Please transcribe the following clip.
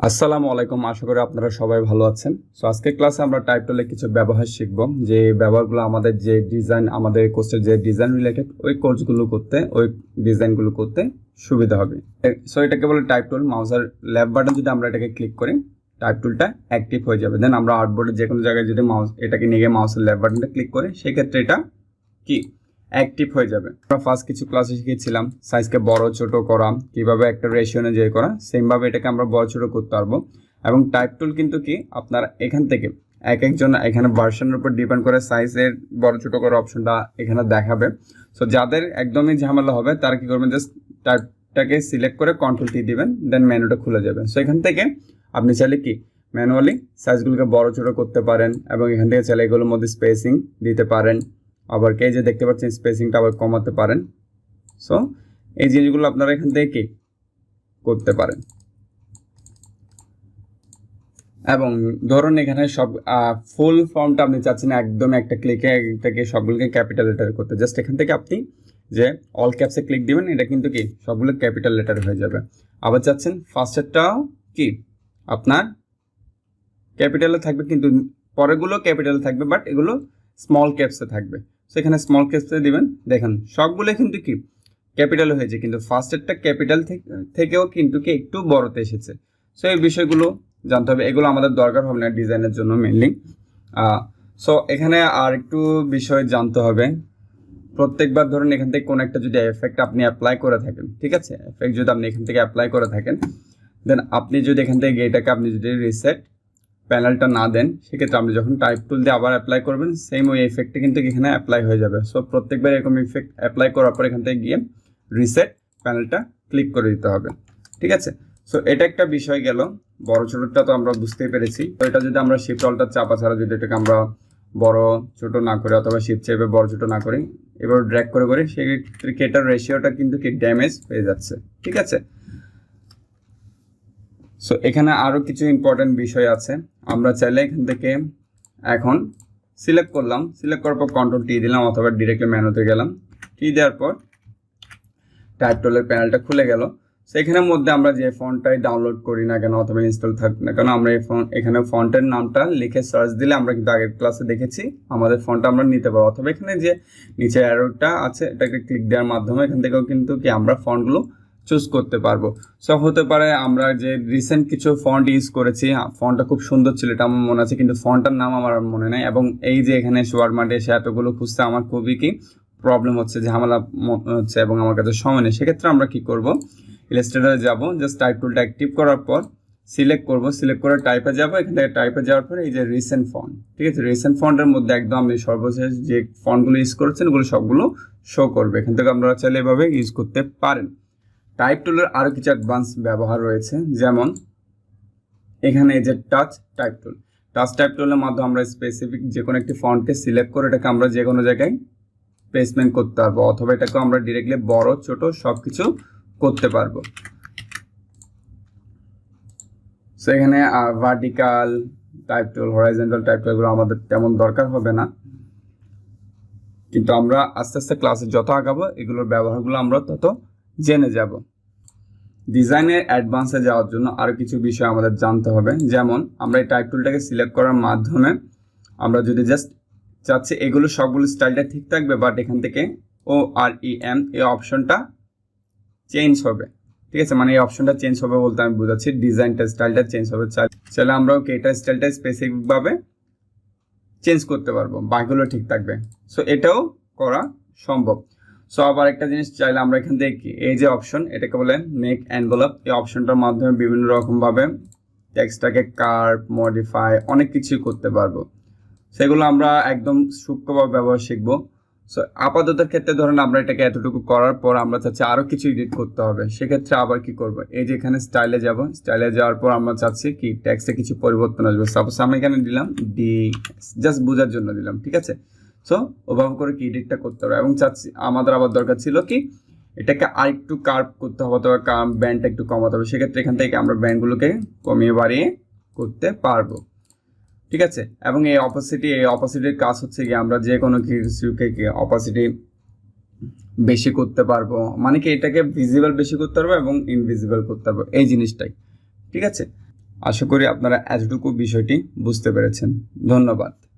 আসসালামু আলাইকুম, আশা করি আপনারা সবাই ভালো আছেন। সো আজকের ক্লাসে আমরা টাইপ টুলে কিছু ব্যবহার শিখব, যে ব্যবহারগুলো আমাদের যে ডিজাইন, আমাদের কোর্সের যে ডিজাইন রিলেটেড ওই কোর্সগুলো করতে, ওই ডিজাইনগুলো করতে সুবিধা হবে। সো এটাকে বলে টাইপ টুল। মাউসের লেফট বাটন যদি আমরা এটাকে ক্লিক করি, টাইপ টুলটা অ্যাক্টিভ হয়ে যাবে। দেন আমরা আর্টবোর্ডে যে কোনো জায়গায় যদি এটাকে নিয়ে গিয়ে মাউসের লেফট বাটনটা ক্লিক করি, সেক্ষেত্রে এটা কি অ্যাক্টিভ হয়ে যাবে। আমরা ফার্স্ট কিছু ক্লাসে শিখেছিলাম সাইজকে বড় ছোট করা, কিভাবে একটা রেশিও অনুযায়ী করা, সেমভাবে এটাকে আমরা বড় ছোট করতে পারবো। এবং টাইপ টুল কিন্তু কি আপনার এখান থেকে একজন এখানে ভার্সনের উপর ডিপেন্ড করে সাইজের বড় ছোট করার অপশনটা এখানে দেখাবে। সো যাদের একদমই ঝামেলা হবে তারা কি করবেন, জাস্ট টাইপটাকে সিলেক্ট করে কন্ট্রোল টি দিবেন, দেন মেনুটা খুলে যাবে। সো এখান থেকে আপনি চাইলে কি ম্যানুয়ালি সাইজগুলোকে বড় ছোট করতে পারেন, এবং এখান থেকে চাইলে এগুলোর মধ্যে স্পেসিং দিতে পারেন। আবার কে যে দেখতে পাচ্ছেন স্পেসিংটা আবার কমাতে পারেন। সো এই জিনিসগুলো আপনারা এখান থেকে কি করতে পারেন। এবং ধরুন এখানে সব ফুল ফর্মটা আপনি চাচ্ছেন একদম একটা ক্লিকে এটাকে সবগুলোকে ক্যাপিটাল লেটার করতে, জাস্ট এখান থেকে আপনি যে অল ক্যাপসে ক্লিক দিবেন, এটা কিন্তু কি সবগুলো ক্যাপিটাল লেটার হয়ে যাবে। আবার চাচ্ছেন ফার্স্টেরটাও কি আপনার ক্যাপিটালে থাকবে, কিন্তু পরেরগুলো ক্যাপিটালে থাকবে, বাট এগুলো স্মল ক্যাপসে থাকবে। সো এখানে স্মল ক্যাপসে দিবেন, দেখেন সবগুলো কিন্তু কি ক্যাপিটাল হয়েছে, কিন্তু ফার্স্টেরটা ক্যাপিটাল থেকেও কিন্তু কি একটু বড়তে এসেছে। সো এই বিষয়গুলো জানতে হবে, এগুলো আমাদের দরকার হবে না ডিজাইনের জন্য মেনলি। সো এখানে আর একটু বিষয় জানতে হবে। প্রত্যেকবার ধরুন এখান থেকে কোনো একটা যদি এফেক্ট আপনি অ্যাপ্লাই করে থাকেন, ঠিক আছে, এফেক্ট যদি আপনি এখান থেকে অ্যাপ্লাই করে থাকেন, দেন আপনি যদি এখান থেকে এটাকে আপনি যদি রিসেট প্যানেলটা না দেন, সেক্ষেত্রে আপনি যখন টাইপ টুল দিয়ে আবার অ্যাপ্লাই করবেন, সেম ওই এফেক্টটা কিন্তু এখানে অ্যাপ্লাই হয়ে যাবে। সো প্রত্যেকবার এরকম ইফেক্ট অ্যাপ্লাই করার পর এখান থেকে গিয়ে রিসেট প্যানেলটা ক্লিক করে দিতে হবে, ঠিক আছে। সো এটা একটা বিষয় গেল, বড় ছোটটা তো আমরা বুঝতেই পেরেছি। তো এটা যদি আমরা শিফট অল্টার চাপা ছাড়া যদি এটাকে আমরা বড় ছোট না করি, অথবা শিফট চেপে বড় ছোট না করি, এবার ড্র্যাগ করে করে সেক্ষেত্রে এটার রেশিওটা কিন্তু কি ড্যামেজ হয়ে যাচ্ছে, ঠিক আছে। সো এখানে আরও কিছু ইম্পর্টেন্ট বিষয় আছে। আমরা চাইলে এখান থেকে এখন সিলেক্ট করলাম, সিলেক্ট করার পর কন্ট্রোল টি দিলাম, অথবা ডিরেক্টলি মেনুতে গেলাম, টি দেওয়ার পর টাইপ টুলের প্যানেলটা খুলে গেল। সো এখানের মধ্যে আমরা যে ফন্টটাই ডাউনলোড করি না কেন অথবা ইনস্টল থাক না কেন, আমরা এখানে ফন্টের নামটা লিখে সার্চ দিলে, আমরা কিন্তু আগের ক্লাসে দেখেছি আমাদের ফন্টটা আমরা নিতে পারবো, অথবা এখানে যে নিচে অ্যারোটা আছে এটাকে ক্লিক দেওয়ার মাধ্যমে এখান থেকেও কিন্তু কি আমরা ফন্টগুলো চুজ করতে পারবো। সো হতে পারে আমরা যে রিসেন্ট কিছু ফন্ট ইউজ করেছি, ফন্টটা খুব সুন্দর ছিল, এটা আমার মনে আছে, কিন্তু ফন্টটার নাম আমার মনে নেই। এবং এই যে এখানে শোয়ার মাঠে এসে এতগুলো খুঁজতে আমার খুবই কি প্রবলেম হচ্ছে, ঝামেলা হচ্ছে, এবং আমার কাছে সময় নেই। সেক্ষেত্রে আমরা কি করব, ইলাস্ট্রেটরে যাব, জাস্ট টাইপ টুলটা অ্যাক্টিভ করার পর সিলেক্ট করব, সিলেক্ট করে টাইপে যাব। এখান থেকে টাইপে যাওয়ার পর এই যে রিসেন্ট ফন্ট, ঠিক আছে, রিসেন্ট ফন্টের মধ্যে একদম আপনি সর্বশেষ যে ফন্টগুলো ইউজ করেছেন ওগুলো সবগুলো শো করবে। এখান থেকে আপনারা চাইলে এভাবে ইউজ করতে পারেন। টাইপ টুলের আরও কিছু অ্যাডভান্স ব্যবহার রয়েছে, যেমন এখানে এই যে টাচ টাইপ টুল। টাচ টাইপ টুলের মাধ্যমে আমরা স্পেসিফিক যে কোনো একটি ফন্টকে সিলেক্ট করে এটাকে আমরা যে কোনো জায়গায় প্লেসমেন্ট করতে পারবো, অথবা এটাকে আমরা ডিরেক্টলি বড় ছোট সব কিছু করতে পারবো। সো এখানে vertical type tool, horizontal type টুলগুলো আমাদের তেমন দরকার হবে না, কিন্তু আমরা আস্তে আস্তে ক্লাসে যত আগাবো এগুলোর ব্যবহারগুলো আমরা তত জেনে যাব। ডিজাইনের অ্যাডভান্সে যাওয়ার জন্য আরও কিছু বিষয় আমাদের জানতে হবে, যেমন আমরা এই টাইপ টুলটাকে সিলেক্ট করার মাধ্যমে আমরা যদি জাস্ট চাচ্ছি এগুলো সবগুলো স্টাইলটা ঠিক থাকবে, বাট এখান থেকে OREM এই অপশনটা চেঞ্জ হবে, ঠিক আছে, মানে এই অপশনটা চেঞ্জ হবে বলতে আমি বোঝাচ্ছি ডিজাইনটা স্টাইলটা চেঞ্জ হবে। চাইলে আমরাও এটা স্টাইলটা স্পেসিফিকভাবে চেঞ্জ করতে পারবো, বাকিগুলো ঠিক থাকবে। সো এটাও করা সম্ভব। সো আবার একটা জিনিস চাইলে আমরা এখান থেকে এই যে অপশন, এটাকে বলে মেক এনভেলপ, এই অপশনটার মাধ্যমে বিভিন্ন রকমভাবে টেক্সটটাকে কার্ভ, মডিফাই, অনেক কিছুই করতে পারবো। সেগুলো আমরা একদম সূক্ষ্মভাবে ব্যবহার শিখবো। সো আপাততের ক্ষেত্রে ধরেন আমরা এটাকে এতটুকু করার পর আমরা চাচ্ছি আরও কিছু এডিট করতে হবে, সেক্ষেত্রে আবার কি করব, এই যে এখানে স্টাইলে যাব, স্টাইলে যাওয়ার পর আমরা চাচ্ছি কি টেক্সটে কিছু পরিবর্তন আসবে। সাপোজ আমি এখানে দিলাম ডি, জাস্ট বোঝার জন্য দিলাম, ঠিক আছে। সো ওভাবে করে কি এডিটটা করতে হবে, এবং চাচ্ছি আমাদের আবার দরকার ছিল কি এটাকে আরেকটু কার্ভ করতে হবে, অথবা ব্যান্ডটা একটু কমাতে হবে, সেক্ষেত্রে এখান থেকে আমরা ব্যান্ডগুলোকে কমিয়ে বাড়িয়ে করতে পারবো, ঠিক আছে। এবং এই অপোসিটির কাজ হচ্ছে কি আমরা যে কোনো কিছুকে অপোসিটি বেশি করতে পারবো, মানে কি এটাকে ভিজিবল বেশি করতে পারবো এবং ইনভিজিবল করতে পারবো, এই জিনিসটাই, ঠিক আছে। আশা করি আপনারা এতটুকু বিষয়টি বুঝতে পেরেছেন। ধন্যবাদ।